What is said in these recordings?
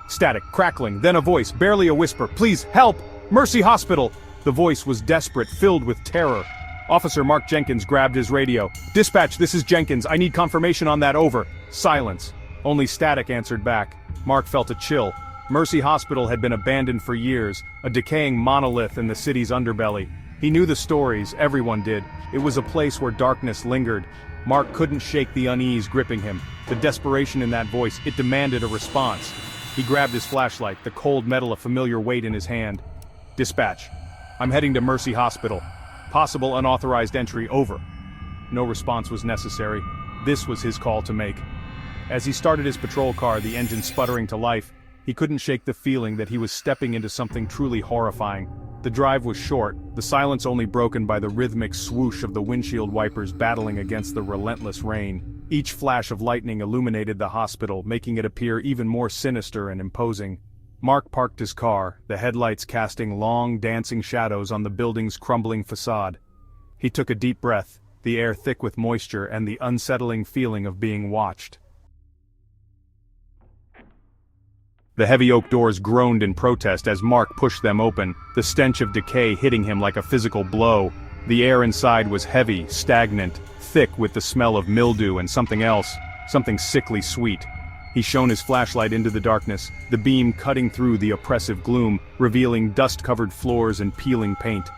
Static, crackling, then a voice, barely a whisper. "Please, help! Mercy Hospital!" The voice was desperate, filled with terror. Officer Mark Jenkins grabbed his radio. "Dispatch, this is Jenkins. I need confirmation on that, over." Silence. Only static answered back. Mark felt a chill. Mercy Hospital had been abandoned for years, a decaying monolith in the city's underbelly. He knew the stories, everyone did. It was a place where darkness lingered. Mark couldn't shake the unease gripping him. The desperation in that voice, it demanded a response. He grabbed his flashlight, the cold metal a familiar weight in his hand. "Dispatch. I'm heading to Mercy Hospital. Possible unauthorized entry, over." No response was necessary. This was his call to make. As he started his patrol car, the engine sputtering to life, he couldn't shake the feeling that he was stepping into something truly horrifying. The drive was short, the silence only broken by the rhythmic swoosh of the windshield wipers battling against the relentless rain. Each flash of lightning illuminated the hospital, making it appear even more sinister and imposing. Mark parked his car, the headlights casting long, dancing shadows on the building's crumbling facade. He took a deep breath, the air thick with moisture and the unsettling feeling of being watched. The heavy oak doors groaned in protest as Mark pushed them open, the stench of decay hitting him like a physical blow. The air inside was heavy, stagnant, thick with the smell of mildew and something else, something sickly sweet. He shone his flashlight into the darkness, the beam cutting through the oppressive gloom, revealing dust-covered floors and peeling paint.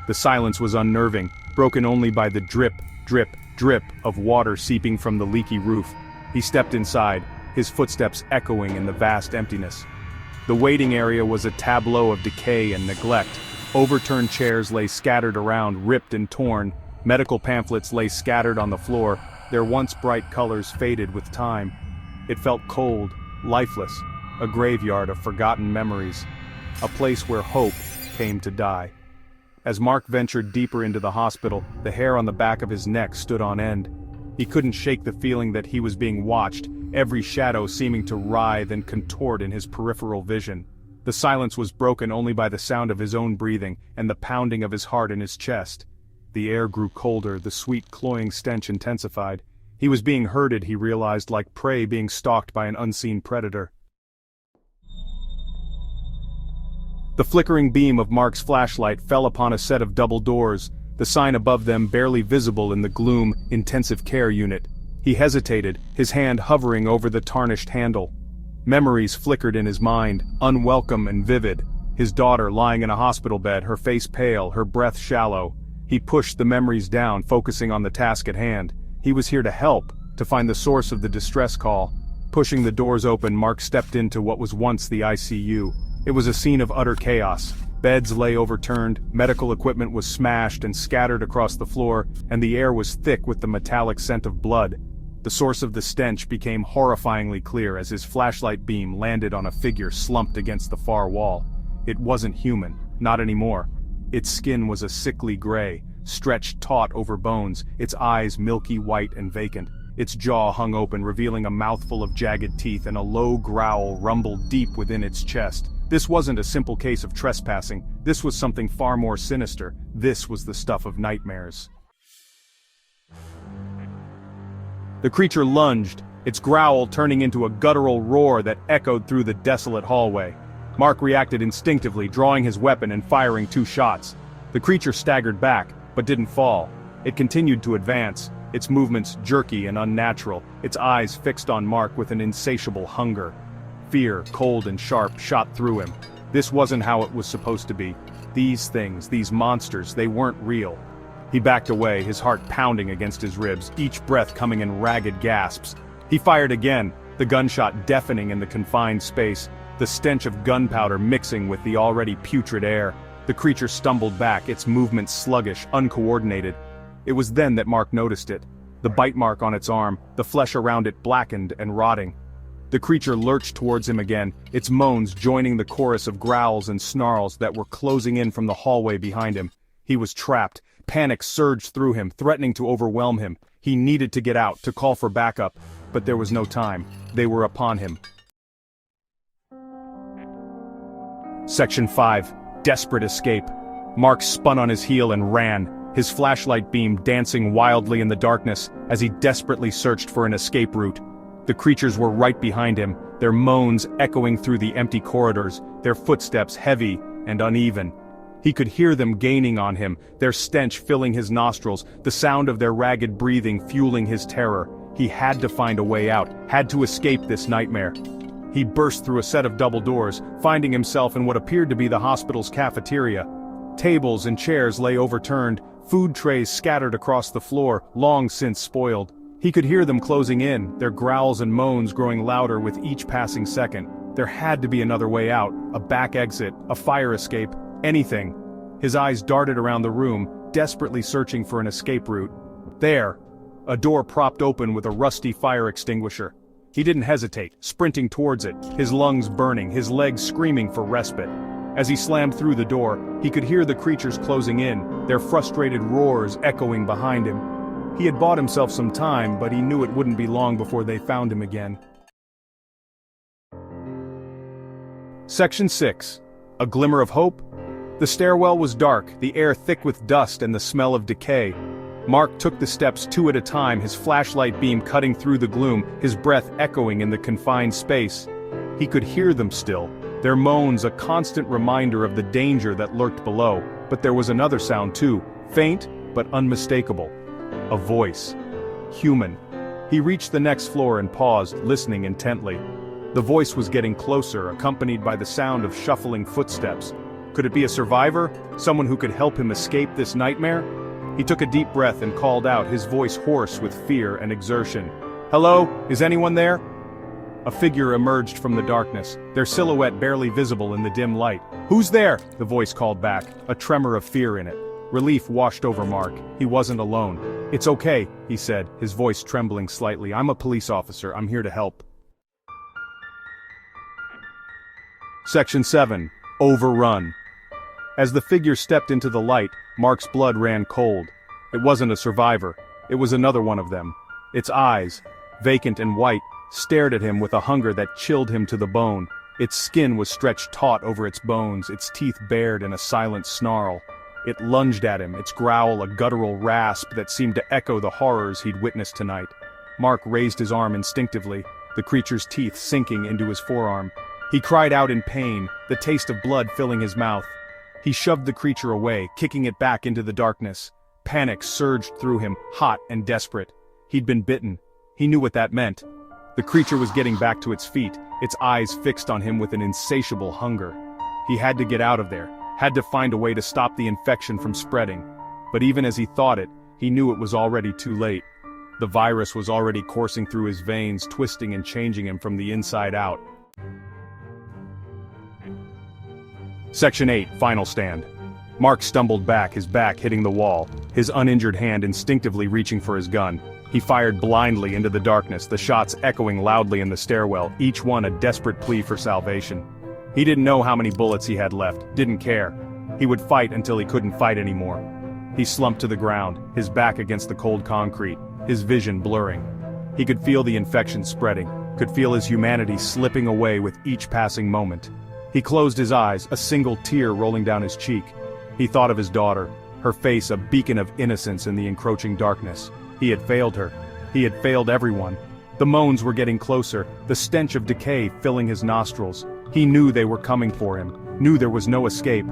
The silence was unnerving, broken only by the drip, drip, drip of water seeping from the leaky roof. He stepped inside, his footsteps echoing in the vast emptiness. The waiting area was a tableau of decay and neglect. Overturned chairs lay scattered around, ripped and torn. Medical pamphlets lay scattered on the floor, their once bright colors faded with time. It felt cold, lifeless, a graveyard of forgotten memories, a place where hope came to die. As Mark ventured deeper into the hospital, the hair on the back of his neck stood on end. He couldn't shake the feeling that he was being watched, every shadow seeming to writhe and contort in his peripheral vision. The silence was broken only by the sound of his own breathing and the pounding of his heart in his chest. The air grew colder, the sweet cloying stench intensified. He was being herded, he realized, like prey being stalked by an unseen predator. The flickering beam of Mark's flashlight fell upon a set of double doors, the sign above them barely visible in the gloom, intensive care unit. He hesitated, his hand hovering over the tarnished handle. Memories flickered in his mind, unwelcome and vivid. His daughter lying in a hospital bed, her face pale, her breath shallow. He pushed the memories down, focusing on the task at hand. He was here to help, to find the source of the distress call. Pushing the doors open, Mark stepped into what was once the ICU. It was a scene of utter chaos. Beds lay overturned, medical equipment was smashed and scattered across the floor, and the air was thick with the metallic scent of blood. The source of the stench became horrifyingly clear as his flashlight beam landed on a figure slumped against the far wall. It wasn't human, not anymore. Its skin was a sickly gray, stretched taut over bones, its eyes milky white and vacant. Its jaw hung open, revealing a mouthful of jagged teeth, and a low growl rumbled deep within its chest. This wasn't a simple case of trespassing, this was something far more sinister. This was the stuff of nightmares. The creature lunged, its growl turning into a guttural roar that echoed through the desolate hallway. Mark reacted instinctively, drawing his weapon and firing 2 shots. The creature staggered back, but didn't fall. It continued to advance, its movements jerky and unnatural, its eyes fixed on Mark with an insatiable hunger. Fear, cold and sharp, shot through him. This wasn't how it was supposed to be. These things, these monsters, they weren't real. He backed away, his heart pounding against his ribs, each breath coming in ragged gasps. He fired again, the gunshot deafening in the confined space, the stench of gunpowder mixing with the already putrid air. The creature stumbled back, its movements sluggish, uncoordinated. It was then that Mark noticed it. The bite mark on its arm, the flesh around it blackened and rotting. The creature lurched towards him again, its moans joining the chorus of growls and snarls that were closing in from the hallway behind him. He was trapped. Panic surged through him, threatening to overwhelm him. He needed to get out, to call for backup, but there was no time. They were upon him. Section 5. Desperate escape. Mark spun on his heel and ran, his flashlight beam dancing wildly in the darkness as he desperately searched for an escape route. The creatures were right behind him, their moans echoing through the empty corridors, their footsteps heavy and uneven. He could hear them gaining on him, their stench filling his nostrils, the sound of their ragged breathing fueling his terror. He had to find a way out, had to escape this nightmare. He burst through a set of double doors, finding himself in what appeared to be the hospital's cafeteria. Tables and chairs lay overturned, food trays scattered across the floor, long since spoiled. He could hear them closing in, their growls and moans growing louder with each passing second. There had to be another way out, a back exit, a fire escape, anything. His eyes darted around the room, desperately searching for an escape route. There! A door propped open with a rusty fire extinguisher. He didn't hesitate, sprinting towards it, his lungs burning, his legs screaming for respite. As he slammed through the door, he could hear the creatures closing in, their frustrated roars echoing behind him. He had bought himself some time, but he knew it wouldn't be long before they found him again. Section 6. A glimmer of hope? The stairwell was dark, the air thick with dust and the smell of decay. Mark took the steps 2 at a time, his flashlight beam cutting through the gloom, his breath echoing in the confined space. He could hear them still, their moans a constant reminder of the danger that lurked below, but there was another sound too, faint but unmistakable. A voice. Human. He reached the next floor and paused, listening intently. The voice was getting closer, accompanied by the sound of shuffling footsteps. Could it be a survivor? Someone who could help him escape this nightmare? He took a deep breath and called out, his voice hoarse with fear and exertion. "Hello? Is anyone there?" A figure emerged from the darkness, their silhouette barely visible in the dim light. "Who's there?" the voice called back, a tremor of fear in it. Relief washed over Mark. He wasn't alone. "It's okay," he said, his voice trembling slightly. "I'm a police officer. I'm here to help." Section 7. Overrun. As the figure stepped into the light, Mark's blood ran cold. It wasn't a survivor. It was another one of them. Its eyes, vacant and white, stared at him with a hunger that chilled him to the bone. Its skin was stretched taut over its bones, its teeth bared in a silent snarl. It lunged at him, its growl a guttural rasp that seemed to echo the horrors he'd witnessed tonight. Mark raised his arm instinctively, the creature's teeth sinking into his forearm. He cried out in pain, the taste of blood filling his mouth. He shoved the creature away, kicking it back into the darkness. Panic surged through him, hot and desperate. He'd been bitten. He knew what that meant. The creature was getting back to its feet, its eyes fixed on him with an insatiable hunger. He had to get out of there, had to find a way to stop the infection from spreading. But even as he thought it, he knew it was already too late. The virus was already coursing through his veins, twisting and changing him from the inside out. Section 8. Final Stand. Mark stumbled back, his back hitting the wall, his uninjured hand instinctively reaching for his gun. He fired blindly into the darkness, the shots echoing loudly in the stairwell, each one a desperate plea for salvation. He didn't know how many bullets he had left, didn't care. He would fight until he couldn't fight anymore. He slumped to the ground, his back against the cold concrete, his vision blurring. He could feel the infection spreading, could feel his humanity slipping away with each passing moment. He closed his eyes, a single tear rolling down his cheek. He thought of his daughter, her face a beacon of innocence in the encroaching darkness. He had failed her. He had failed everyone. The moans were getting closer, the stench of decay filling his nostrils. He knew they were coming for him, knew there was no escape.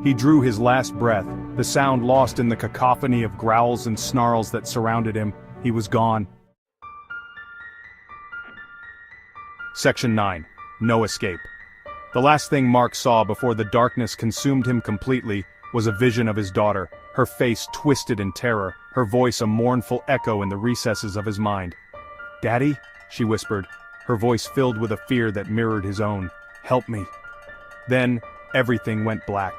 He drew his last breath, the sound lost in the cacophony of growls and snarls that surrounded him. He was gone. Section 9. No escape. The last thing Mark saw before the darkness consumed him completely was a vision of his daughter, her face twisted in terror, her voice a mournful echo in the recesses of his mind. "Daddy?" she whispered, her voice filled with a fear that mirrored his own. "Help me." Then, everything went black.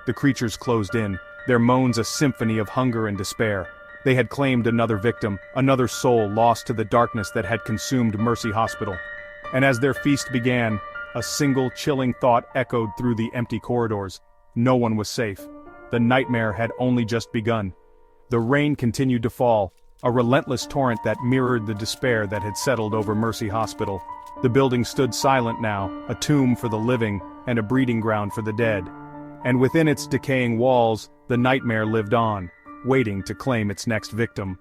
The creatures closed in, their moans a symphony of hunger and despair. They had claimed another victim, another soul lost to the darkness that had consumed Mercy Hospital. And as their feast began, a single chilling thought echoed through the empty corridors. No one was safe. The nightmare had only just begun. The rain continued to fall, a relentless torrent that mirrored the despair that had settled over Mercy Hospital. The building stood silent now, a tomb for the living and a breeding ground for the dead. And within its decaying walls, the nightmare lived on, waiting to claim its next victim.